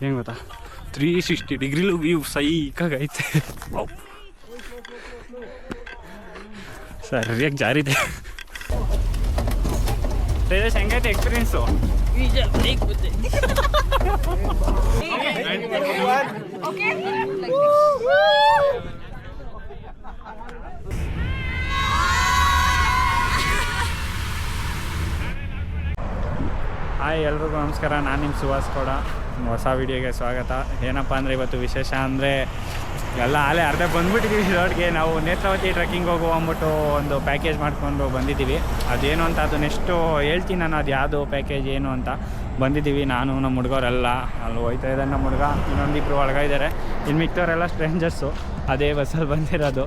ಏನು ಗೊತ್ತಾ 360 ಡಿಗ್ರಿಲೂ ವ್ಯೂ ಸೈಕಾಗೈತೆ. ಸರಿಯಾಗಿ ಜಾರಿದೆ. ಹೆಂಗೈತೆ ಎಕ್ಸ್ಪೀರಿಯನ್ಸು? ಹಾಯ್ ಎಲ್ರಿಗೂ ನಮಸ್ಕಾರ, ನಾನು ನಿಮ್ಮ ಸುಹಾಸ್ ಕೂಡ. ಹೊಸ ವೀಡಿಯೋಗೆ ಸ್ವಾಗತ. ಏನಪ್ಪ ಅಂದರೆ ಇವತ್ತು ವಿಶೇಷ ಅಂದರೆ ಎಲ್ಲ ಆಲೇ ಅರ್ಧ ಬಂದುಬಿಟ್ಟಿದ್ದೀವಿ ರೋಡ್ಗೆ. ನಾವು ನೇತ್ರಾವತಿ ಟ್ರೆಕ್ಕಿಂಗ್ ಹೋಗುವ ಅಂದ್ಬಿಟ್ಟು ಒಂದು ಪ್ಯಾಕೇಜ್ ಮಾಡ್ಕೊಂಡು ಬಂದಿದ್ದೀವಿ. ಅದೇನು ಅಂತ ಅದು ನೆಕ್ಸ್ಟು ಹೇಳ್ತೀನಿ ನಾನು, ಅದು ಯಾವುದು ಪ್ಯಾಕೇಜ್ ಏನು ಅಂತ. ಬಂದಿದ್ದೀವಿ ನಾನು ನಮ್ಮ ಹುಡುಗರೆಲ್ಲ, ಅಲ್ಲಿ ಹೋಯ್ತಾ ಇದ್ದಾರೆ ನಮ್ಮ ಹುಡುಗ, ಇನ್ನೊಂದಿಬ್ಬರು ಒಳಗಿದ್ದಾರೆ, ಇನ್ನು ಮಿಕ್ತವರೆಲ್ಲ ಸ್ಟ್ರೇಂಜರ್ಸು. ಅದೇ ಬಸ್ಸಲ್ಲಿ ಬಂದಿರೋದು.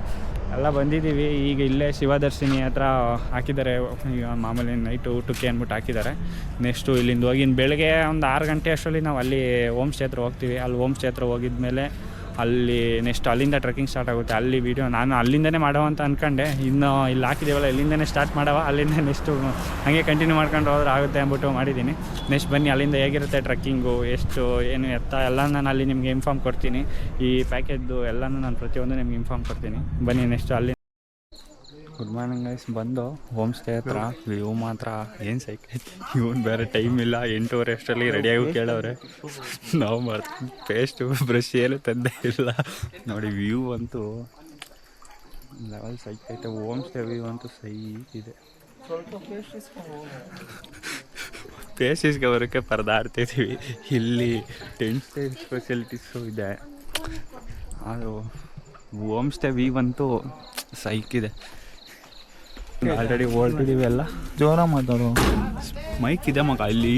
ಎಲ್ಲ ಬಂದಿದ್ದೀವಿ. ಈಗ ಇಲ್ಲೇ ಶಿವದರ್ಶಿನಿ ಹತ್ರ ಹಾಕಿದ್ದಾರೆ, ಈಗ ಮಾಮೂಲಿ ನೈಟು ಊಟಕ್ಕೆ ಅಂದ್ಬಿಟ್ಟು ಹಾಕಿದ್ದಾರೆ. ನೆಕ್ಸ್ಟು ಇಲ್ಲಿಂದ ಹೋಗಿ ಬೆಳಗ್ಗೆ ಒಂದು 6 ಗಂಟೆ ಅಷ್ಟರಲ್ಲಿ ನಾವು ಅಲ್ಲಿ ಹೋಮ್ ಸ್ಟೇ ಹತ್ರ ಹೋಗ್ತೀವಿ. ಅಲ್ಲಿ ಹೋಮ್ ಸ್ಟೇ ಹತ್ರ ಹೋಗಿದ್ಮೇಲೆ ಅಲ್ಲಿ ನೆಕ್ಸ್ಟ್ ಅಲ್ಲಿಂದ ಟ್ರೆಕ್ಕಿಂಗ್ ಸ್ಟಾರ್ಟ್ ಆಗುತ್ತೆ. ಅಲ್ಲಿ ವೀಡಿಯೋ ನಾನು ಅಲ್ಲಿಂದನೇ ಮಾಡೋ ಅಂತ ಅಂದ್ಕೊಂಡೆ, ಇನ್ನು ಇಲ್ಲಿ ಹಾಕಿದ್ದೀವಲ್ಲ ಇಲ್ಲಿಂದನೇ ಸ್ಟಾರ್ಟ್ ಮಾಡವ, ಅಲ್ಲಿಂದ ನೆಕ್ಸ್ಟು ಹಾಗೆ ಕಂಟಿನ್ಯೂ ಮಾಡ್ಕೊಂಡು ಹೋದ್ರೆ ಆಗುತ್ತೆ ಅಂದ್ಬಿಟ್ಟು ಮಾಡಿದ್ದೀನಿ. ನೆಕ್ಸ್ಟ್ ಬನ್ನಿ ಅಲ್ಲಿಂದ ಹೇಗಿರುತ್ತೆ ಟ್ರೆಕ್ಕಿಂಗು, ಎಷ್ಟು ಏನು ಎತ್ತ ಎಲ್ಲ ನಾನು ಅಲ್ಲಿ ನಿಮಗೆ ಇನ್ಫಾರ್ಮ್ ಕೊಡ್ತೀನಿ. ಈ ಪ್ಯಾಕೇಜ್ದು ಎಲ್ಲನೂ ನಾನು ಪ್ರತಿಯೊಂದು ನಿಮ್ಗೆ ಇನ್ಫಾರ್ಮ್ ಕೊಡ್ತೀನಿ. ಬನ್ನಿ ನೆಕ್ಸ್ಟ್ ಅಲ್ಲಿ. Good morning guys. ಬಂದು ಹೋಮ್ ಸ್ಟೇ ಹತ್ರ ವ್ಯೂ ಮಾತ್ರ ಏನು ಸೈಕೈತೆ. ಇವನು ಬೇರೆ ಟೈಮ್ ಇಲ್ಲ, 8:30 ಅಷ್ಟರಲ್ಲಿ ರೆಡಿಯಾಗಿ ಕೇಳವ್ರೆ. ನಾವು ಮಾಡ್ತೀವಿ ಪೇಸ್ಟು ಬ್ರಷ್ ಏನು ತಂದೆ ಇಲ್ಲ ನೋಡಿ. ವ್ಯೂ ಅಂತೂ ಲೆವೆಲ್ ಸೈಕೈತೆ. ಹೋಮ್ ಸ್ಟೇ ವ್ಯೂ ಅಂತೂ ಸೈಕಿದೆ. ಪೇಸ್ಟ್ ಇಸ್ಕೊಬರೋಕ್ಕೆ ಪರದಾಡ್ತಿದ್ದೀವಿ. ಇಲ್ಲಿ ಟೆಂಟ್ ಸ್ಟೇ ಫೆಸಿಲಿಟೀಸು ಇದೆ, ಅದು ಹೋಮ್ ಸ್ಟೇ ವ್ಯೂ ಅಂತೂ ಸೈಕಿದೆ. ಆಲ್ರೆಡಿ ಹೊರಟಿದ್ದೀವಿ. ಎಲ್ಲ ಜೋರ ಮಾತಾಡೋ ಮೈಕ್ ಇದೆ ಮಗ ಇಲ್ಲಿ.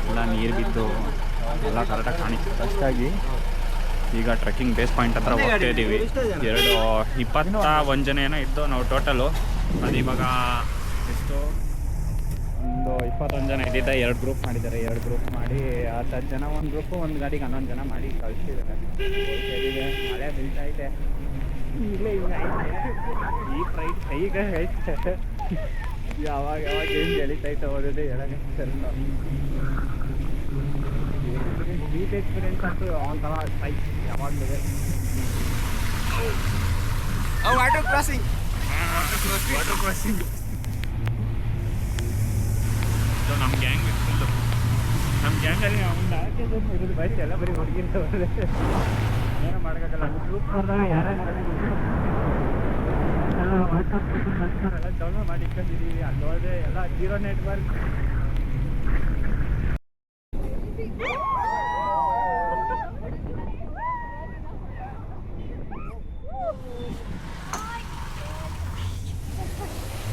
ಎಲ್ಲ ನೀರು ಬಿದ್ದು ಎಲ್ಲ ಕರೆಕ್ಟಾಗಿ ಕಾಣಿಸ್ತು ಅಷ್ಟಾಗಿ. ಈಗ ಟ್ರೆಕ್ಕಿಂಗ್ ಬೇಸ್ ಪಾಯಿಂಟ್ ಹತ್ರ ಹೋಗ್ತಾ ಇದ್ದೀವಿ. 21 ಜನ ಏನೋ ಇದ್ದು ನಾವು ಟೋಟಲು. ಅದು ಇವಾಗ ಎಷ್ಟು ಒಂದು 21 ಜನ ಇದ್ದಿದ್ದ 2 ಗ್ರೂಪ್ ಮಾಡಿದ್ದಾರೆ. 2 ಗ್ರೂಪ್ ಮಾಡಿ 10 ಜನ ಒಂದು ಗ್ರೂಪು, ಒಂದು ಗಾಡಿಗೆ 11 ಜನ ಮಾಡಿ ಕಳಿಸ್ತಿದ್ದಾರೆ. ಮಳೆ ಬೀಳ್ತಾ ಇದೆ ಇಲ್ಲೇ. ಈಗ ಐತೆ ಈ ಫ್ರೈಟ್ ಕೈಗೆ ಐತೆ. ಯಾವಾಗ ಏನು ಎಳಿತೈತೆ ಓದಿದೆ ಹೇಳೋಕ್ಕೆ. ಬೀಚ್ ಎಕ್ಸ್ಪೀರಿಯನ್ಸ್ ಅಂತೂ ಒಂಥರ ಸೈಕ್ ಯಾವಾಗಲೂ. ವಾಟರ್ ಕ್ರಾಸಿಂಗ್ ನಮ್ಮ ಗ್ಯಾಂಗ್ ಫುಲ್ಲು. ನಮ್ಮ ಗ್ಯಾಂಗಲ್ಲಿ ಒಂದು ಹಾಕಿದ್ದು ಇರೋದು ಬೈಕ್ ಎಲ್ಲ ಬರೀ ಹುಡುಗಿರ್ತವ್ರೆ. ಏನೋ ಮಾಡೋಕ್ಕಾಗಲ್ಲ. ಗ್ರೂಪ್ ನೋಡಿದಾಗ ಯಾರ್ಯಾರು ಎಲ್ಲ ಡೌನ್ಲೋಡ್ ಮಾಡಿ ಇಟ್ಕೊಂಡಿದ್ದೀವಿ. ಅಲ್ಲಿ ಹೋದರೆ ಎಲ್ಲ ಜೀರೋ ನೆಟ್ವರ್ಕ್.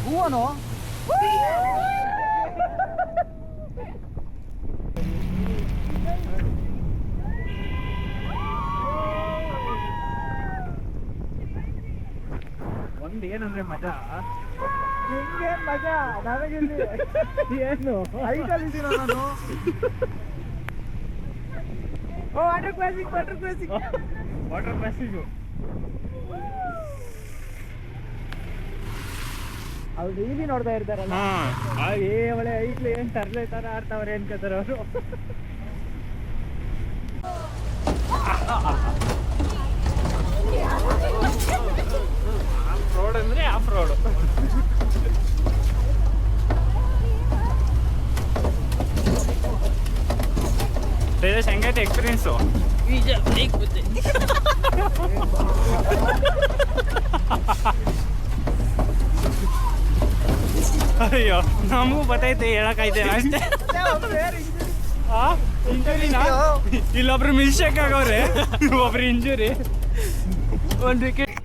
ಹೂವನು ಒಂದು ಏನಂದ್ರೆ ಮಜಾ. ನಿಂಗೇನು ಮಜಾ, ನನಗಿಲ್ಲಿ ಏನು ಹೈಟಲ್ಲಿದ್ದೀನ ನಾನು. ವಾಟರ್ ಕ್ರಾಸಿಂಗು ಅವ್ರು ಡೈಲಿ ನೋಡ್ತಾ ಇರ್ತಾರಲ್ಲ. ಒಳ್ಳೆ ಐಟ್ಲಿ ಏನು ತರಲೆ ಥರ ಆಡ್ತಾವ್ರೆ ಅನ್ಕೋತಾರೆ ಅವರು. ಆಫ್ ರೋಡ್ ಅಂದರೆ ಆಫ್ ರೋಡು. ಹೆಂಗೈತೆ ಎಕ್ಸ್ಪೀರಿಯನ್ಸು? ಅಯ್ಯೋ ನಮಗೂ ಗೊತ್ತೈತೆ, ಹೇಳಕ್ಕೈತೆ ಅಷ್ಟೇ. ಇಂಜುರಿನಾ? ಇಲ್ಲೊಬ್ರು ಮಿಸ್ಟೇಕ್ ಆಗವ್ರೆ, ಒಬ್ರು ಇಂಜುರಿ, ಒಂದು ವಿಕೆಟ್.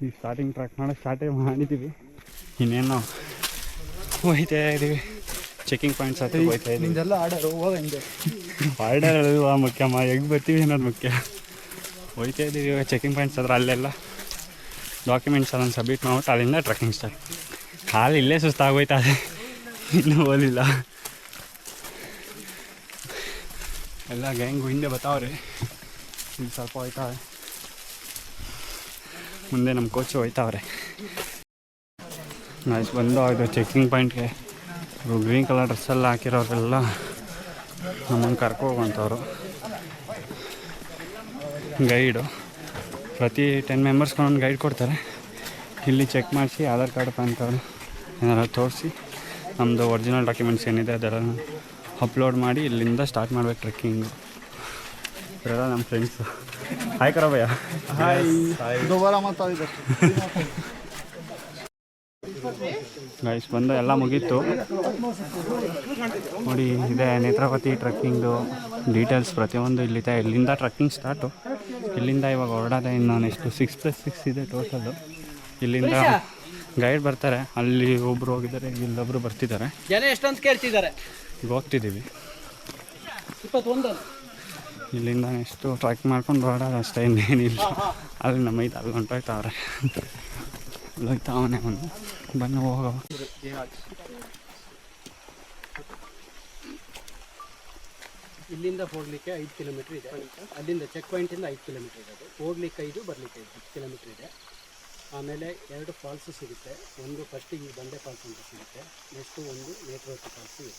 ಈ ಸ್ಟಾರ್ಟಿಂಗ್ ಟ್ರ್ಯಾಕ್ ಮಾಡೋಕ್ಕೆ ಸ್ಟಾರ್ಟೇ ಮಾಡಿದ್ದೀವಿ. ಇನ್ನೇನು ಹೋಯ್ತಾ ಇದ್ದೀವಿ, ಚೆಕಿಂಗ್ ಪಾಯಿಂಟ್ಸ್ ಹತ್ರ ಹೋಯ್ತಾ ಇದ್ದೀವಿ. ಆರ್ಡರ್ ಅಲ್ವಾ ಮುಖ್ಯಮ್ಮ, ಹೆಂಗೆ ಬರ್ತೀವಿ ಅನ್ನೋದು ಮುಖ್ಯ. ಹೋಯ್ತಾ ಇದ್ದೀವಿ ಇವಾಗ ಚೆಕಿಂಗ್ ಪಾಯಿಂಟ್ಸ್ ಹತ್ರ. ಅಲ್ಲೆಲ್ಲ ಡಾಕ್ಯುಮೆಂಟ್ಸ್ ಅದನ್ನು ಸಬ್ಮಿಟ್ ಮಾಡ್ಬಿಟ್ಟು ಅಲ್ಲಿಂದ ಟ್ರೆಕ್ಕಿಂಗ್ ಸ್ಟಾರ್ಟ್. ಕಾಲು ಇಲ್ಲೇ ಸುಸ್ತಾಗೋಯ್ತಾ ಇದೆ, ಇನ್ನೂ ಹೋಲಿಲ್ಲ. ಎಲ್ಲ ಗ್ಯಾಂಗು ಹಿಂದೆ ಬರ್ತಾವ್ರಿ. ಇಲ್ಲಿ ಸ್ವಲ್ಪ ಹೋಯ್ತಾವೆ, ಮುಂದೆ ನಮ್ಮ ಕೋಚು ಹೋಯ್ತಾವ್ರೆ. ನೈಸ್ ಬಂದು ಇದು ಚೆಕಿಂಗ್ ಪಾಯಿಂಟ್ಗೆ ಗ್ರೀನ್ ಕಲರ್ ಡ್ರೆಸ್ಸೆಲ್ಲ ಹಾಕಿರೋರೆಲ್ಲ ನಮ್ಮನ್ನು ಕರ್ಕೋಗುವಂಥವ್ರು. ಗೈಡು ಪ್ರತಿ 10 ಮೆಂಬರ್ಸ್ಗೆ ಒಂದು ಗೈಡ್ ಕೊಡ್ತಾರೆ. ಇಲ್ಲಿ ಚೆಕ್ ಮಾಡಿಸಿ ಆಧಾರ್ ಕಾರ್ಡ್ ಪ್ಯಾನ್ ಕಾರ್ಡ್ ಏನಾರು ತೋರಿಸಿ ನಮ್ಮದು ಒರಿಜಿನಲ್ ಡಾಕ್ಯುಮೆಂಟ್ಸ್ ಏನಿದೆ ಅದೆಲ್ಲ ಅಪ್ಲೋಡ್ ಮಾಡಿ ಇಲ್ಲಿಂದ ಸ್ಟಾರ್ಟ್ ಮಾಡ್ಬೇಕು ಟ್ರೆಕ್ಕಿಂಗು. ಇವರೆಲ್ಲ ನಮ್ಮ ಫ್ರೆಂಡ್ಸು. ಹಾಯ್ ಕರಬಯ್ಯ. ಗೈಸ್ ಬಂದು ಎಲ್ಲ ಮುಗೀತು ನೋಡಿ. ಇದೆ ನೇತ್ರಾವತಿ ಟ್ರೆಕ್ಕಿಂಗ್ದು ಡೀಟೇಲ್ಸ್ ಪ್ರತಿಯೊಂದು ಇಲ್ಲಿದೆ. ಇಲ್ಲಿಂದ ಟ್ರೆಕ್ಕಿಂಗ್ ಸ್ಟಾರ್ಟು. ಇಲ್ಲಿಂದ ಇವಾಗ ಹೊರಡೋದೆ ಇನ್ನು ನೆಕ್ಸ್ಟು 6+6 ಇದೆ ಟೋಟಲು. ಇಲ್ಲಿಂದ ಗೈಡ್ ಬರ್ತಾರೆ. ಅಲ್ಲಿ ಒಬ್ಬರು ಹೋಗಿದ್ದಾರೆ, ಇಲ್ಲೊಬ್ಬರು ಬರ್ತಿದ್ದಾರೆ. ಜನ ಎಷ್ಟೊಂದು ಕೇಳ್ತಿದ್ದಾರೆ. ಈಗ ಹೋಗ್ತಿದ್ದೀವಿ. ಇಲ್ಲಿಂದ ನೆಕ್ಸ್ಟು ಟ್ರ್ಯಾಕ್ ಮಾಡ್ಕೊಂಡು ಹೊರಡೋದು ಅಷ್ಟೇ, ಇನ್ನೇನಿಲ್ಲ. ಅಲ್ಲಿ ನಮ್ಮ ಐತೆ ಅಲ್ಲಿ ಹೊಂಟೋಯ್ತಾವ್ರೆ. ಅಲ್ಲೋಯ್ತಾವನೆ ಅವನು. ಬನ್ನಿ ಹೋಗೋ. ಇಲ್ಲಿಂದ ಹೋಗ್ಲಿಕ್ಕೆ 5 ಕಿಲೋಮೀಟ್ರ್ ಇದೆ. ಅಲ್ಲಿಂದ ಚೆಕ್ ಪಾಯಿಂಟಿಂದ 5 ಕಿಲೋಮೀಟ್ರ್ ಇದೆ. ಅದು ಹೋಗ್ಲಿಕ್ಕೆ 5, ಬರಲಿಕ್ಕೆ 10 ಕಿಲೋಮೀಟ್ರ್ ಇದೆ. ಆಮೇಲೆ 2 ಫಾಲ್ಸು ಸಿಗುತ್ತೆ. ಒಂದು ಫಸ್ಟ್ ಈ ಬಂಡೆ ಫಾಲ್ಸ್ ಅಂತ ಸಿಗುತ್ತೆ. ನೆಕ್ಸ್ಟು ಒಂದು ನೇತ್ರಾವತಿ ಫಾಲ್ಸು ಇದೆ.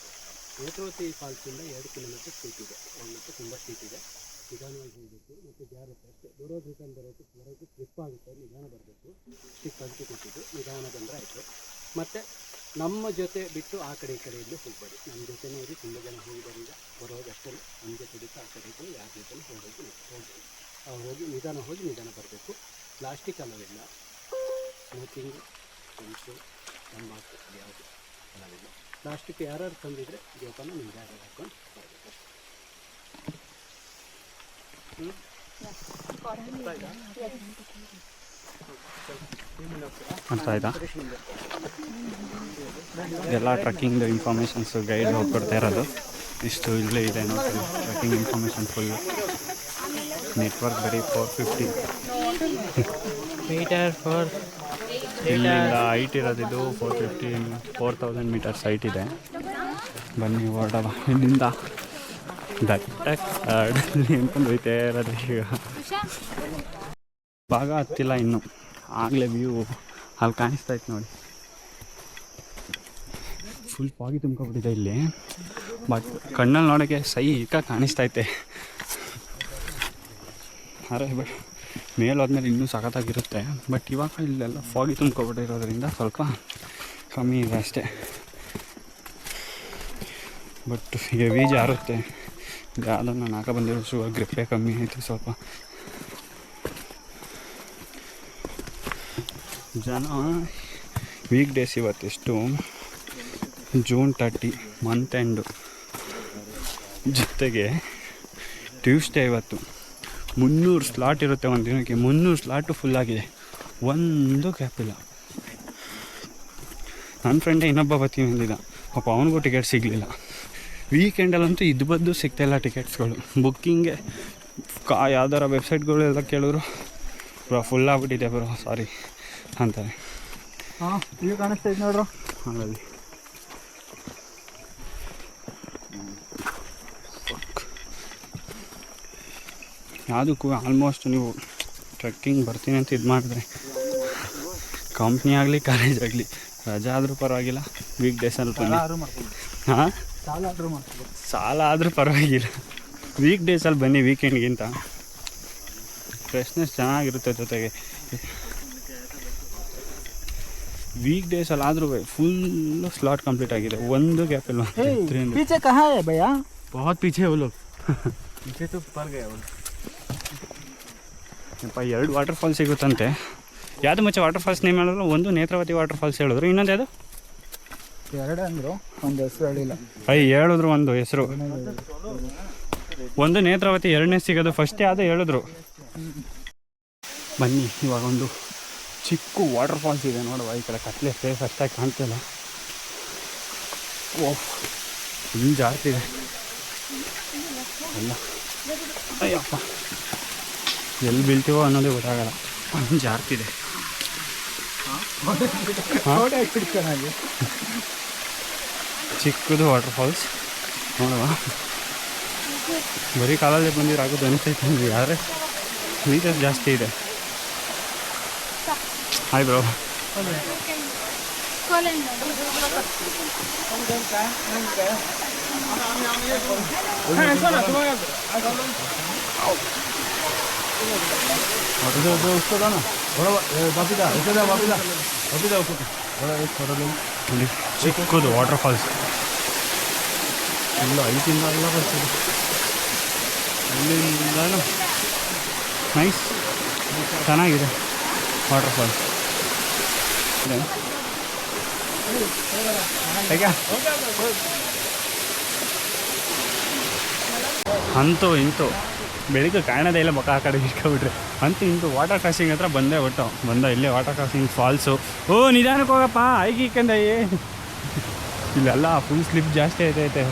ನೇತ್ರಾವತಿ ಫಾಲ್ಸಿಂದ 2 ಕಿಲೋಮೀಟ್ರ್ ಸ್ಟೀಪ್ ಇದೆ. ಮತ್ತು ತುಂಬ ಸ್ಟೀಪ್ ಇದೆ. ನಿಧಾನವಾಗಿ ಹೋಗಬೇಕು ಮತ್ತು ಜಾರುತ್ತೆ ಅಷ್ಟೇ. ರಿಟರ್ನ್ ಬರೋಕ್ಕೆ ಸ್ಲಿಪ್ ಆಗುತ್ತೆ. ನಿಧಾನ ಬರಬೇಕು. ಸ್ಟಿಕ್ ಅದಕ್ಕೆ ಕೊಟ್ಟಿದ್ದು ನಿಧಾನ ಬಂದರೆ ಆಯಿತು. ಮತ್ತು ನಮ್ಮ ಜೊತೆ ಬಿಟ್ಟು ಆ ಕಡೆ ಈ ಕಡೆಯಲ್ಲಿ ಹೋಗ್ಬೇಡಿ. ನಮ್ಮ ಜೊತೆ ನೋಡಿ ತುಂಬ ಜನ ಹೋಗಿದ್ದರಿಂದ ಬರೋದು ಅಷ್ಟೇ. ನಮ್ಮ ಜೊತೆ ಬಿಟ್ಟು ಆ ಕಡೆ ಈ ಯಾರ ಜೊತೆ ಹೋಗಿ ನಿಧಾನ ಬರಬೇಕು. ಪ್ಲಾಸ್ಟಿಕ್ ಅಲ್ಲವಿಲ್ಲ, ಸ್ಮೋಕಿಂಗು, ಫ್ರೆಂಡ್ಸು, ತಂಬಾಕು ಯಾವುದು ಅಲ್ಲವಿಲ್ಲ. ಪ್ಲಾಸ್ಟಿಕ್ ಯಾರು ತಂದಿದ್ರೆ ಜೋಪಾನ ನಿಮ್ಮ ಜಾಗ ಹಾಕ್ಕೊಂಡು ಬರಬೇಕು. ಅರ್ಥ ಆಯ್ತಾ? ಎಲ್ಲ ಟ್ರೆಕ್ಕಿಂಗ್ದು ಇನ್ಫಾರ್ಮೇಷನ್ಸು ಗೈಡ್ ಹೋಗ್ಕೊಡ್ತಾ ಇರೋದು ಇಷ್ಟು ಇಲ್ಲೇ ಇದೆ ನೋಡಿ. Trekking information full. ನೆಟ್ವರ್ಕ್ ಬರೀ 450 ಮೀಟರ್. ಇಲ್ಲಿಂದ ಹೈಟ್ ಇರೋದಿದು 450 ಮೀಟರ್ಸ್ ಹೈಟ್ ಇದೆ. ಬನ್ನಿ ಹೊರಡವ ಇಲ್ಲಿಂದ. ದಟ್ಟಲ್ಲಿ ಅಂದ್ಕೊಂಡು ಹೋಯ್ತಾ ಇರೋದು. ಈಗ ಭಾಗ ಹತ್ತಿಲ್ಲ ಇನ್ನು, ಆಗಲೇ ವ್ಯೂ ಅಲ್ಲಿ ಕಾಣಿಸ್ತಾ ಇತ್ತು ನೋಡಿ. ಫುಲ್ ಫಾಗಿ ತುಂಬ್ಕೊಬಿಟ್ಟಿದೆ ಇಲ್ಲಿ. ಬಟ್ ಕಣ್ಣಲ್ಲಿ ನೋಡೋಕ್ಕೆ ಸೈಕ ಕಾಣಿಸ್ತೈತೆ. ಅರೆ ಬಟ್ ಮೇಲೆ ಹೋದ್ಮೇಲೆ ಇನ್ನೂ ಸಖತ್ತಾಗಿರುತ್ತೆ. ಬಟ್ ಇವಾಗ ಇಲ್ಲೆಲ್ಲ ಫಾಗಿ ತುಂಬ್ಕೊಬಿಟ್ಟಿರೋದ್ರಿಂದ ಸ್ವಲ್ಪ ಕಮ್ಮಿ ಇದೆ ಅಷ್ಟೇ. ಬಟ್ ಹೆವಿ ಜಾರುತ್ತೆ. ಯಾವುದೋ ನಾನು ಹಾಕ ಬಂದಿರೋ ಶೂ ಗ್ರಿಪ್ಪೇ ಕಮ್ಮಿ ಆಯಿತು ಸ್ವಲ್ಪ. ಜನ ವೀಕ್ ಡೇಸ್ ಇವತ್ತೆಷ್ಟು, June 30 ಮಂತ್ ಎಂಡು. ಜೊತೆಗೆ ಟ್ಯೂಸ್ಡೇ ಇವತ್ತು 300 ಸ್ಲಾಟ್ ಇರುತ್ತೆ ಒಂದು ದಿನಕ್ಕೆ. 300 ಸ್ಲಾಟು ಫುಲ್ಲಾಗಿದೆ, ಒಂದು ಗ್ಯಾಪ್ ಇಲ್ಲ. ನನ್ನ ಫ್ರೆಂಡೇ ಇನ್ನೊಬ್ಬ ಬರ್ತೀವಿ ಅಂದಿದ್ದ, ಪಾಪ ಅವನಿಗೂ ಟಿಕೆಟ್ ಸಿಗಲಿಲ್ಲ. ವೀಕೆಂಡಲ್ಲಂತೂ ಇದು ಬದ್ದು ಸಿಗ್ತಾಯಿಲ್ಲ ಟಿಕೆಟ್ಸ್ಗಳು. ಬುಕ್ಕಿಂಗೆ ಯಾವ್ದಾರ ವೆಬ್ಸೈಟ್ಗಳೆಲ್ಲ ಕೇಳಿದ್ರು ಬ್ರೋ ಫುಲ್ ಆಗ್ಬಿಟ್ಟಿದೆ ಬ್ರೋ ಸಾರಿ ಅಂತಾರೆ. ಹಾಂ ಈಗ ಕಾಣಿಸ್ತಾ ಇದೆ ನೋಡ್ರು ಹಾಗಾಗಿ ಯಾವುದಕ್ಕೂ ಆಲ್ಮೋಸ್ಟ್ ನೀವು ಟ್ರೆಕ್ಕಿಂಗ್ ಬರ್ತೀನಿ ಅಂತ ಇದು ಮಾಡಿದ್ರೆ, ಕಂಪ್ನಿ ಆಗಲಿ ಕಾಲೇಜ್ ಆಗಲಿ ರಜಾ ಆದರೂ ಪರವಾಗಿಲ್ಲ, ವೀಕ್ ಡೇಸಲ್ಲಿ ಬನ್ನಿ. ಹಾಂ ಸಾಲ ಆದರೂ ಪರವಾಗಿಲ್ಲ, ವೀಕ್ ಡೇಸಲ್ಲಿ ಬನ್ನಿ. ವೀಕೆಂಡ್ಗಿಂತ ಫ್ರೆಶ್ನೆಸ್ ಚೆನ್ನಾಗಿರುತ್ತೆ. ಜೊತೆಗೆ ವೀಕ್ ಡೇಸಲ್ಲಿ ಆದರೂ ಫುಲ್ಲು ಸ್ಲಾಟ್ ಕಂಪ್ಲೀಟ್ ಆಗಿದೆ, ಒಂದು ಗ್ಯಾಪ್ ಇಲ್ಲ. पीछे कहाँ है भैया? बहुत पीछे वो लोग पीछे तो पर गए वो. ಯಪ್ಪ 2 ವಾಟರ್ ಫಾಲ್ಸ್ ಸಿಗುತ್ತಂತೆ. ಯಾವುದು ಮುಂಚೆ ವಾಟರ್ ಫಾಲ್ಸ್ ನೇಮ್ ಹೇಳಿದ್ರು, ಒಂದು ನೇತ್ರಾವತಿ ವಾಟರ್ ಫಾಲ್ಸ್ ಹೇಳಿದ್ರು, ಇನ್ನೊಂದು ಯಾವುದು 2 ಅಂದರು, ಒಂದು ಹೆಸರು ಹೇಳಿಲ್ಲ. ಹೇಳಿದ್ರು ಒಂದು ಹೆಸರು, ಒಂದು ನೇತ್ರಾವತಿ, ಎರಡನೇ ಸಿಗೋದು ಫಸ್ಟ್ ಯಾವುದೋ ಹೇಳಿದ್ರು. ಬನ್ನಿ ಇವಾಗ ಒಂದು ಚಿಕ್ಕ ವಾಟರ್ ಫಾಲ್ಸ್ ಇದೆ ನೋಡುವ. ಈ ಕಡೆ ಕತ್ಲೆ ಫೇಸ್ ಅಷ್ಟಾಗಿ ಕಾಣ್ತಿಲ್ಲ. ಓಹ್ ಇಲ್ಲಿ ಜಾಸ್ತಿ ಇದೆ ಅಲ್ಲ. ಅಯ್ಯಪ್ಪ ಎಲ್ಲಿ ಬೀಳ್ತೀವೋ ಅನ್ನೋದೇ ಗೊತ್ತಾಗಲ್ಲ, ಜಾಸ್ತಿ ಇದೆ. ಚಿಕ್ಕದು ವಾಟರ್ ಫಾಲ್ಸ್ ನೋಡುವ. ಬರೀ ಕಾಲಲ್ಲಿ ಬಂದಿರೋ ಆಗೋದು ಅನಿಸ್ತೈತೆ ನನಗೆ, ಆದರೆ ನೀಟಸ್ ಜಾಸ್ತಿ ಇದೆ. Hi bro. ಚಿಕ್ಕದು ವಾಟರ್ ಫಾಲ್ಸ್ ಎಲ್ಲ ಐತಿಂದ ಎಲ್ಲ ಬರ್ತದೆ. ಅಲ್ಲಿಂದ ನೈಸ್, ಚೆನ್ನಾಗಿದೆ ವಾಟರ್ ಫಾಲ್ಸ್. ಅಂತೂ ಇಂತೂ ಬೆಳಿಗ್ಗೆ ಕಾಣೋದೇ ಇಲ್ಲ, ಮಕ್ಕ ಆ ಕಡೆ ಇಟ್ಕೊಬಿಟ್ರೆ. ಅಂತೂ ಇಂತೂ ವಾಟರ್ ಕ್ರಾಸಿಂಗ್ ಹತ್ರ ಬಂದೆ. ಇಲ್ಲೇ ವಾಟರ್ ಕ್ರಾಸಿಂಗ್ ಫಾಲ್ಸು. ಓ ನಿಧಾನಕ್ಕೆ ಹೋಗಪ್ಪ, ಐಕಂದಯ್ಯ. ಇಲ್ಲೆಲ್ಲ ಫುಲ್ ಸ್ಲಿಪ್ ಜಾಸ್ತಿ ಐತೈತೆ.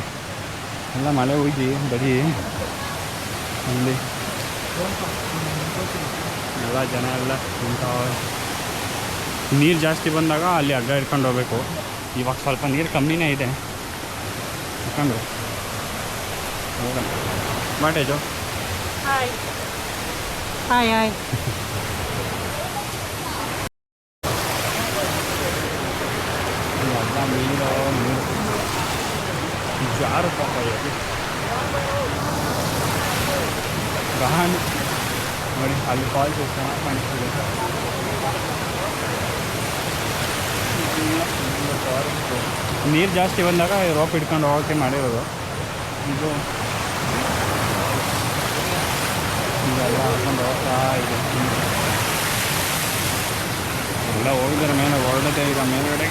ಎಲ್ಲ ಮಳೆ ಹೋಗಿ ಬರೀ ಅಲ್ಲಿ ಎಲ್ಲ ಜನ ಎಲ್ಲ ಇಂಥ ನೀರು ಜಾಸ್ತಿ ಬಂದಾಗ ಅಲ್ಲಿ ಅಡ್ಡ ಹಿಡ್ಕೊಂಡು ಹೋಗ್ಬೇಕು. ಇವಾಗ ಸ್ವಲ್ಪ ನೀರು ಕಮ್ಮಿನೇ ಇದೆ, ಹಿಡ್ಕೊಂಡು ಹೋಗೋಣ. ಬಾಟೇಜು ಹಾಯ್ ಹಾಯ್ ಹಾಯ್. ಎಲ್ಲ ನೀರು ಜಾರು ಪಾಪ ಗಾಣಿ ನೋಡಿ. ಅಲ್ಲಿ ಫಾಲ್ಸ್ ಚೆನ್ನಾಗಿ ಕಾಣಿಸ್ತದೆ. ನೀರು ಜಾಸ್ತಿ ಬಂದಾಗ ರೋಪ್ ಹಿಡ್ಕೊಂಡು ಹೋಗೋಕ್ಕೆ ಮಾಡಿರೋದು ಇದು. ಇದೆಲ್ಲ ಹಾಕೊಂಡು ಹೋಗ್ತಾ ಇದೆ. ಎಲ್ಲ ಹೋಗಿದ್ರೆ ಮೇಲೆ ಹೊರಡದೆ ಈಗ ಮೇಲ್ಗಡೆ.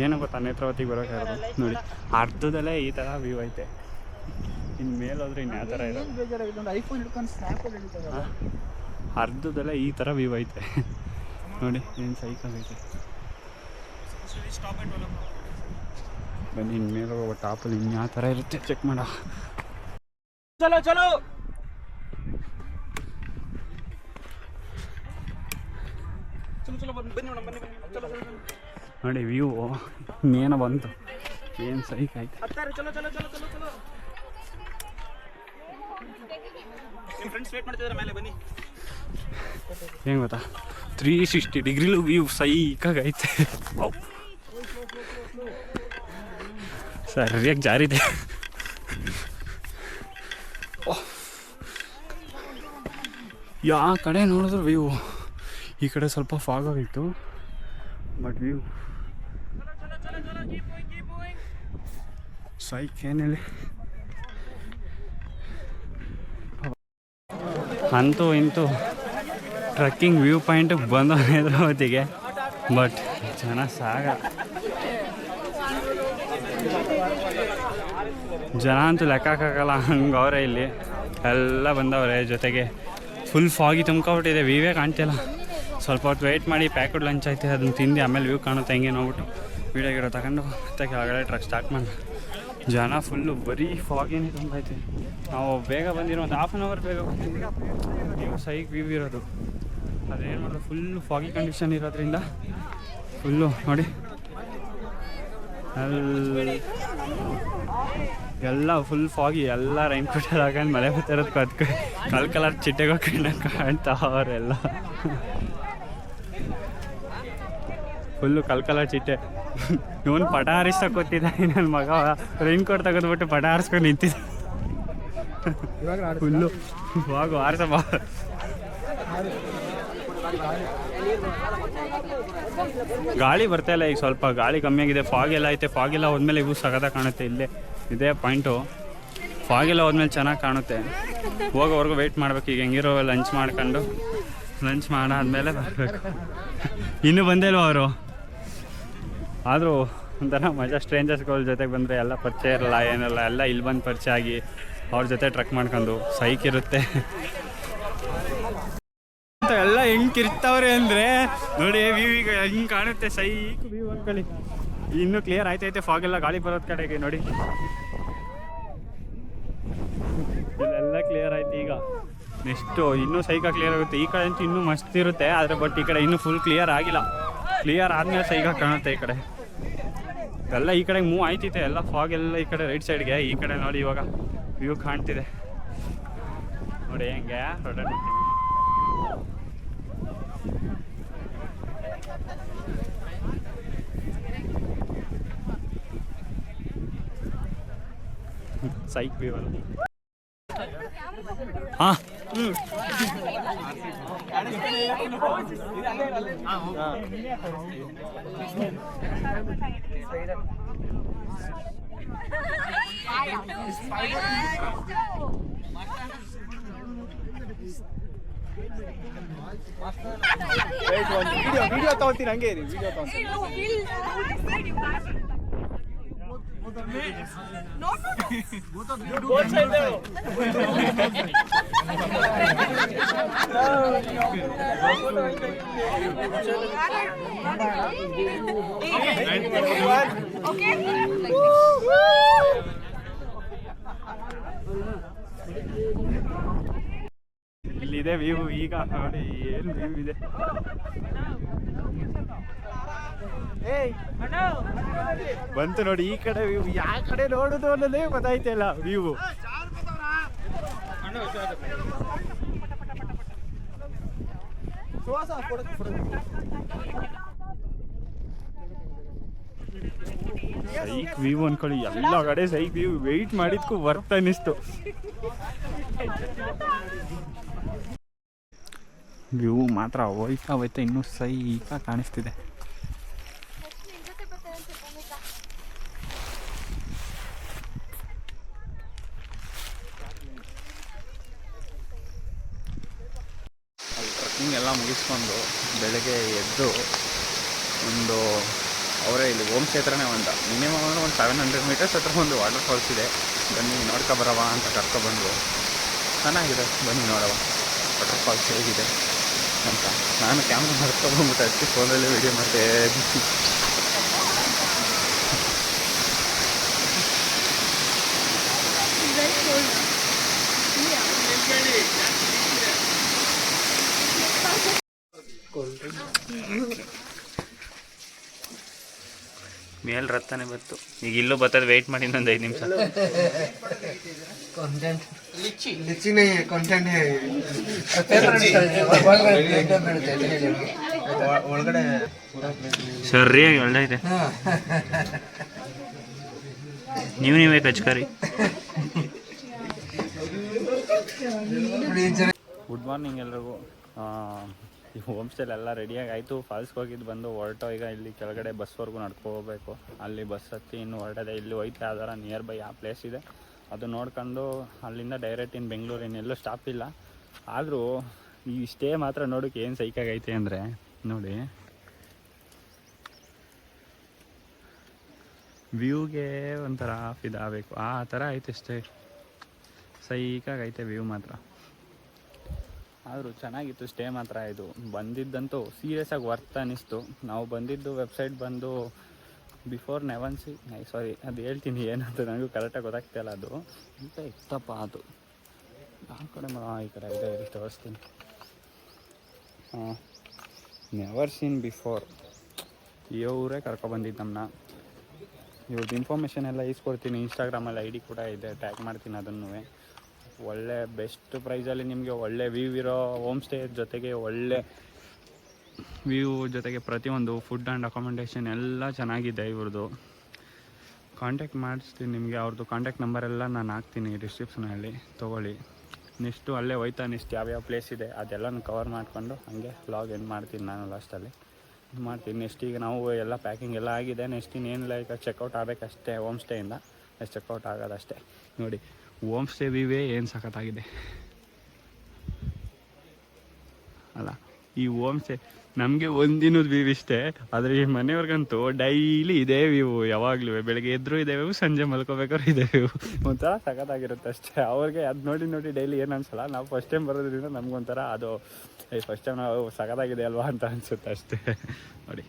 ಏನು ಗೊತ್ತಾ, ನೇತ್ರಾವತಿಗೆ ಬರೋಕ್ಕಾಗೋದು ನೋಡಿ. ಅರ್ಧದಲ್ಲೇ ಈ ಥರ ವ್ಯೂ ಐತೆ. ಇನ್ನು ಮೇಲೋದ್ರೆ ಇನ್ನು ಯಾವ ಥರ ಇರೋದು. ಐಫೋನ್ ಹಿಡ್ಕೊಂಡು ಸ್ನ್ಯಾಪ್ ಅರ್ಧದಲ್ಲೇ ಈ ಥರ ವ್ಯೂ ಐತೆ ನೋಡಿ. ಏನು ಸೈಕಲ್ ಐತೆ. ಬನ್ನಿ ಇನ್ನು ಮೇಲೆ ಹೋಗೋ ಟಾಪಲ್ಲಿ ಇನ್ನು ಯಾವ ಥರ ಇರುತ್ತೆ ಚೆಕ್ ಮಾಡ. ಚಲೋ ಚಲೋ ನೋಡಿ ವ್ಯೂ ಇನ್ನೇನೋ ಬಂತು. ಏನು ಸೈಕ್ ಆಯ್ತು. ಏನು ಗೊತ್ತಾ, 360 ಡಿಗ್ರಿಲೂ ವ್ಯೂ ಸೈಕಾಗೈತೆ. ಸರಿಯಾಗಿ ಜಾರಿದೆ. ಯಾವ ಕಡೆ ನೋಡಿದ್ರು ವ್ಯೂ. ಈ ಕಡೆ ಸ್ವಲ್ಪ ಫಾಗ್ ಆಗಿತ್ತು, ಬಟ್ ವ್ಯೂ ಸೈಕ್ ಏನಿಲ್ಲ. ಅಂತೂ ಇಂತೂ ಟ್ರಕ್ಕಿಂಗ್ ವ್ಯೂ ಪಾಯಿಂಟಿಗೆ ಬಂದು ನೇತ್ರಾವತಿಗೆ. ಬಟ್ ಜನ ಜನ ಅಂತೂ ಲೆಕ್ಕಕ್ಕಾಗಲ್ಲ, ಹಂಗೆ ಅವರೇ ಇಲ್ಲಿ ಎಲ್ಲ ಬಂದವ್ರೆ. ಜೊತೆಗೆ ಫುಲ್ ಫಾಗಿ ತುಂಬ್ಕೊಬಿಟ್ಟಿದೆ, ವ್ಯೂವೇ ಕಾಣ್ತಿಲ್ಲ. ಸ್ವಲ್ಪ ಹೊತ್ತು ವೆಯ್ಟ್ ಮಾಡಿ ಪ್ಯಾಕೆಟ್ ಲಂಚ್ ಆಯ್ತು, ಅದನ್ನು ತಿಂದು ಆಮೇಲೆ ವ್ಯೂ ಕಾಣುತ್ತೆ ಹೆಂಗೆ ನೋಡ್ಬಿಟ್ಟು ವೀಡಿಯೋ ಗಿಡೋ ತಗೊಂಡು ಮತ್ತೆ ಕೆಳಗಡೆ ಟ್ರಕ್ ಸ್ಟಾರ್ಟ್ ಮಾಡಿ. ಜನ ಫುಲ್ಲು ಬರೀ ಫಾಗೇನೆ ತುಂಬ ಐತೆ. ನಾವು ಬೇಗ ಬಂದಿರೋ ಒಂದು ಹಾಫ್ ಆನ್ ಅವರ್ ಬೇಗ ಬರ್ತೀವಿ. ನೀವು ಸೈಕ್ ವ್ಯೂ ಇರೋದು ಅದೇನು ಮಾಡೋದು, ಫುಲ್ಲು ಫಾಗಿ ಕಂಡೀಷನ್ ಇರೋದ್ರಿಂದ ಫುಲ್ಲು ನೋಡಿ ಎಲ್ಲ ಫುಲ್ ಫಾಗಿ. ಎಲ್ಲ ರೈನ್ ಕೋಟ್ ಹಾಕೊಂಡು ಮಳೆ ಬರ್ತಿರೋದು ಕಲರ್ ಚಿಟ್ಟೆಗೆ ಕಾಣ್ತಾ ಅವರೆಲ್ಲ. ಫುಲ್ಲು ಕಲರ್ ಚಿಟ್ಟೆ. ಇವನು ಪಟ ಹಾರಿಸ್ತಾ ಕೂತಿದ್ದ, ನನ್ನ ಮಗ ರೈನ್ ಕೋಟ್ ತೆಗೆದ್ಬಿಟ್ಟು ಪಟ ಹಾರಿಸ್ಕೊಂಡು ನಿಂತಿದ್ದ. ಫುಲ್ಲು ಫಾಗು ಹಾರಿಸಮ್ಮ. ಗಾಳಿ ಬರ್ತಾ ಇಲ್ಲ ಈಗ, ಸ್ವಲ್ಪ ಗಾಳಿ ಕಮ್ಮಿ ಆಗಿದೆ. ಫಾಗ್ ಎಲ್ಲ ಐತೆ. ಫಾಗ್ ಎಲ್ಲ ಹೋದ್ಮೇಲೆ ಇವು ಸಗದ ಕಾಣುತ್ತೆ. ಇಲ್ಲೇ ಇದೇ ಪಾಯಿಂಟು. ಫಾಗ್ ಎಲ್ಲ ಹೋದ್ಮೇಲೆ ಚೆನ್ನಾಗಿ ಕಾಣುತ್ತೆ. ಹೋಗೋವರೆಗೂ ವೆಯ್ಟ್ ಮಾಡ್ಬೇಕು. ಈಗ ಹೆಂಗಿರೋ ಲಂಚ್ ಮಾಡ್ಕೊಂಡು ಲಂಚ್ ಮಾಡಾದ್ಮೇಲೆ ಬರಬೇಕು. ಇನ್ನೂ ಬಂದೇ ಇಲ್ವ ಅವರು. ಆದರೂ ಒಂಥರ ಮಜಾ. ಸ್ಟ್ರೇಂಜರ್ಸ್ಗಳ ಜೊತೆಗೆ ಬಂದರೆ ಎಲ್ಲ ಪರಿಚಯ ಇರಲ್ಲ, ಏನಲ್ಲ. ಎಲ್ಲ ಇಲ್ಲಿ ಬಂದು ಪರಿಚಯ ಆಗಿ ಅವ್ರ ಜೊತೆ ಟ್ರಕ್ ಮಾಡ್ಕೊಂಡು ಸೈಕ್ ಇರುತ್ತೆ. ಎಲ್ಲ ಹೆಂಗೆ ಕಿರ್ತಾವ್ರೆ ಅಂದರೆ ನೋಡಿ ವ್ಯೂ ಈಗ ಹೆಂಗೆ ಕಾಣುತ್ತೆ, ಸೈಕ್ ವ್ಯೂ ಅನ್ಕೊಳ್ಳಿ. ಇನ್ನೂ ಕ್ಲಿಯರ್ ಆಯ್ತೈತೆ, ಫಾಗ್ ಎಲ್ಲ ಗಾಳಿ ಬರೋದ್ ಕಡೆಗೆ ನೋಡಿ. ಇಲ್ಲೆಲ್ಲ ಕ್ಲಿಯರ್ ಆಯ್ತು. ಈಗ ನೆಕ್ಸ್ಟು ಇನ್ನೂ ಸೈಕ ಕ್ಲಿಯರ್ ಆಗುತ್ತೆ. ಈ ಕಡೆ ಅಂತೂ ಇನ್ನೂ ಮಸ್ತ್ ಇರುತ್ತೆ, ಆದರೆ ಬಟ್ ಈ ಕಡೆ ಇನ್ನೂ ಫುಲ್ ಕ್ಲಿಯರ್ ಆಗಿಲ್ಲ. ಕ್ಲಿಯರ್ ಆದಮೇಲೆ ಸೈಕ ಕಾಣುತ್ತೆ. ಈ ಕಡೆ ಎಲ್ಲ ಈ ಕಡೆಗೆ ಮೂವ್ ಆಯ್ತೈತೆ, ಎಲ್ಲ ಫಾಗ್ ಎಲ್ಲ ಈ ಕಡೆ ರೈಟ್ ಸೈಡ್ಗೆ. ಈ ಕಡೆ ನೋಡಿ ಇವಾಗ ವ್ಯೂ ಕಾಣ್ತಿದೆ ನೋಡಿ ಹೆಂಗೆ ರೊಟೇಟ್ ಮಾಡ್ತೀನಿ. ಸೈಕ್ ವ್ಯೂ ಅಲ್ಲ. ಹಾಂ ವಿಡಿಯೋ ತಗೋತೀನಿ, ಹಂಗೆ ಇರಿ. ವಿಡಿಯೋ ತಗೋತೀನಿ. ಇಲ್ಲಿದೆ ವ್ಯೂ ಈಗ ನೋಡಿ, ಏನು ವ್ಯೂ ಇದೆ. ಬಂತು ನೋಡಿ ಈ ಕಡೆ ವ್ಯೂ. ಯಾವ ಕಡೆ ನೋಡುದು ಅನ್ನೋದೇ ಗೊತ್ತಾಯ್ತಿಲ್ಲ ವ್ಯೂ. ಸೈಕ್ ವ್ಯೂ ಅನ್ಕೊಳ್ಳಿ, ಎಲ್ಲ ಕಡೆ ಸೈಕ್ ವ್ಯೂ. ವೆಯ್ಟ್ ಮಾಡಿದ್ಕು ವರ್ತ್ ಅನ್ನಿಸ್ತು. ವ್ಯೂ ಮಾತ್ರ ಹೋಯ್ತಾ ಹೋಯ್ತಾ ಇನ್ನೂ ಸೈಕ ಕಾಣಿಸ್ತಿದೆ. ಟ್ರಕ್ಕಿಂಗ್ ಎಲ್ಲ ಮುಗಿಸ್ಕೊಂಡು ಬೆಳಗ್ಗೆ ಎದ್ದು ಒಂದು ಅವರೇ ಇಲ್ಲಿ ಹೋಮ್ ಸ್ಟೇ ಹತ್ರನೇ ಒಂದು ಮಿನಿಮಮ್ ಒಂದು 700 ಮೀಟರ್ಸ್ ಹತ್ರ ಒಂದು ವಾಟರ್ ಫಾಲ್ಸ್ ಇದೆ. ಬನ್ನಿ ನೋಡ್ಕೊಬರವ ಅಂತ ಕರ್ಕೊಬಂದು. ಚೆನ್ನಾಗಿದೆ, ಬನ್ನಿ ನೋಡವ ವಾಟರ್ ಫಾಲ್ಸ್ ಹೇಗಿದೆ ಅಂತ. ನಾನು ಕ್ಯಾಮ್ರಾ ಮಾಡ್ಕೊಬಂದ್ಬಿಟ್ಟು ಅಷ್ಟೇ ಫೋನಲ್ಲೇ ವೀಡಿಯೋ ಮಾಡ್ತೇ ಇದ್ದೀನಿ. ಮೇಲ್ ರತ್ತಾನೆ ಬತ್ತು. ಈಗ ಇಲ್ಲೂ ಬರ್ತದೆ, ವೆಯ್ಟ್ ಮಾಡಿ ಇನ್ನೊಂದು 5 ನಿಮಿಷ. लीची नहीं है, कंटेंट है. ಒಳಗಡೆ ಸರಿಯಾಗಿ ಒಳ್ಳೆ ಇದೆ. ನೀವೇ ಕಚ್ಕರಿ. ಗುಡ್ ಮಾರ್ನಿಂಗ್ ಎಲ್ರಿಗೂ. ಈ ಹೋಮ್ ಸ್ಟೇಲ್ ಎಲ್ಲ ರೆಡಿಯಾಗಿ ಆಯಿತು. ಫಾಲ್ಸ್ಗೆ ಹೋಗಿದ್ದು ಬಂದು ಹೊರಟೋ. ಈಗ ಇಲ್ಲಿ ಕೆಳಗಡೆ ಬಸ್ವರೆಗೂ ನಡ್ಕೋಬೇಕು. ಅಲ್ಲಿ ಬಸ್ ಹತ್ತಿ ಇನ್ನೂ ಹೊರಟದೆ. ಇಲ್ಲಿ ಹೋಯ್ತು ಯಾವ್ದಾರ ನಿಯರ್ ಬೈ ಆ ಪ್ಲೇಸ್ ಇದೆ ಅದು ನೋಡ್ಕೊಂಡು ಅಲ್ಲಿಂದ ಡೈರೆಕ್ಟ್ ಇನ್ನು ಬೆಂಗಳೂರು. ಇನ್ನೆಲ್ಲೂ ಸ್ಟಾಪ್ ಇಲ್ಲ. ಆದರೂ ಈ ಸ್ಟೇ ಮಾತ್ರ ನೋಡೋಕೆ ಏನು ಸೈಕಾಗೈತೆ ಅಂದರೆ ನೋಡಿ, ವ್ಯೂಗೆ ಒಂಥರ ಫಿದಾಗಬೇಕು ಆ ಥರ ಐತೆ ಸ್ಟೇ. ಸೈಕಾಗೈತೆ ವ್ಯೂ ಮಾತ್ರ. ಆದರೂ ಚೆನ್ನಾಗಿತ್ತು ಸ್ಟೇ ಮಾತ್ರ. ಇದು ಬಂದಿದ್ದಂತೂ ಸೀರಿಯಸ್ಸಾಗಿ ವರ್ತ್ ಅನ್ನಿಸ್ತು. ನಾವು ಬಂದಿದ್ದು ವೆಬ್ಸೈಟ್ ಬಂದು ಬಿಫೋರ್ ನೆವನ್ಸಿ, ಸಾರಿ ಅದು ಹೇಳ್ತೀನಿ ಏನಂತ ನನಗೂ ಕರೆಕ್ಟಾಗಿ ಗೊತ್ತಾಗ್ತಿಲ್ಲ. ಅದು ಅಂತ ಇತ್ತಪ್ಪ ಅದು ಆ ಕಡೆ ಈ ಕಡೆ ಇದೆ ತೋರಿಸ್ತೀನಿ. ನೆವರ್ ಸೀನ್ ಬಿಫೋರ್ ಇವರೇ ಕರ್ಕೊಬಂದಿದ್ದು ನಮ್ಮನ್ನ. ಇವ್ರದ್ದು ಇನ್ಫಾರ್ಮೇಷನ್ ಎಲ್ಲ ಈಸ್ಕೊಡ್ತೀನಿ. ಇನ್ಸ್ಟಾಗ್ರಾಮಲ್ಲಿ ID ಕೂಡ ಇದೆ, ಟ್ಯಾಗ್ ಮಾಡ್ತೀನಿ ಅದನ್ನು. ಒಳ್ಳೆ ಬೆಸ್ಟ್ ಪ್ರೈಸಲ್ಲಿ ನಿಮಗೆ ಒಳ್ಳೆ ವ್ಯೂ ಇರೋ ಹೋಮ್ ಸ್ಟೇ ಜೊತೆಗೆ ಒಳ್ಳೆ ವ್ಯೂ ಜೊತೆಗೆ ಪ್ರತಿಯೊಂದು ಫುಡ್ ಆ್ಯಂಡ್ ಅಕಾಮಿಡೇಷನ್ ಎಲ್ಲ ಚೆನ್ನಾಗಿದೆ. ಇವ್ರದ್ದು ಕಾಂಟ್ಯಾಕ್ಟ್ ಮಾಡಿಸ್ತೀನಿ ನಿಮಗೆ. ಅವ್ರದ್ದು ಕಾಂಟ್ಯಾಕ್ಟ್ ನಂಬರೆಲ್ಲ ನಾನು ಹಾಕ್ತೀನಿ ಡಿಸ್ಕ್ರಿಪ್ಷನಲ್ಲಿ, ತೊಗೊಳ್ಳಿ. ನೆಕ್ಸ್ಟು ಅಲ್ಲೇ ಹೋಯ್ತಾ ನೆಕ್ಸ್ಟ್ ಯಾವ್ಯಾವ ಪ್ಲೇಸ್ ಇದೆ ಅದೆಲ್ಲನೂ ಕವರ್ ಮಾಡಿಕೊಂಡು ಹಾಗೆ ವ್ಲಾಗ್ ಎಂಡ್ ಮಾಡ್ತೀನಿ ನಾನು ಲಾಸ್ಟಲ್ಲಿ ಮಾಡ್ತೀನಿ. ನೆಕ್ಸ್ಟ್ ಈಗ ನಾವು ಎಲ್ಲ ಪ್ಯಾಕಿಂಗ್ ಎಲ್ಲ ಆಗಿದೆ. ನೆಕ್ಸ್ಟ್ ಇನ್ನೇನಿಲ್ಲ, ಈಗ ಚೆಕ್ಔಟ್ ಆಗಬೇಕಷ್ಟೇ ಹೋಮ್ ಸ್ಟೇಯಿಂದ. ಚೆಕ್ಔಟ್ ಆಗೋದಷ್ಟೇ. ನೋಡಿ ಹೋಮ್ ಸ್ಟೇ ವ್ಯೂವೇ ಏನು ಸಖತ್ತಾಗಿದೆ ಅಲ್ಲ. ಈ ಹೋಮ್ ಸ್ಟೇ ನಮಗೆ ಒಂದಿನದ ವ್ಯೂ ಇಷ್ಟೇ, ಆದರೆ ಈ ಮನೆಯವ್ರಿಗಂತೂ ಡೈಲಿ ಇದೇ ವ್ಯೂ, ಯಾವಾಗಲೂ ಬೆಳಗ್ಗೆ ಎದ್ರು ಇದೇ ವ್ಯೂ, ಸಂಜೆ ಮಲ್ಕೋಬೇಕಾದ್ರೆ ಇದೇ ವ್ಯೂ. ಒಂಥರ ಸಖತ್ತಾಗಿರುತ್ತೆ ಅಷ್ಟೇ. ಅವ್ರಿಗೆ ಅದು ನೋಡಿ ನೋಡಿ ಡೈಲಿ ಏನು ಅನ್ಸಲ್ಲ. ನಾವು ಫಸ್ಟ್ ಟೈಮ್ ಬರೋದ್ರಿಂದ ನಮಗೊಂಥರ ಅದು ಫಸ್ಟ್ ಟೈಮ್ ನಾವು ಸಖತ್ತಾಗಿದೆ ಅಲ್ವಾ ಅಂತ ಅನಿಸುತ್ತೆ ಅಷ್ಟೇ ನೋಡಿ.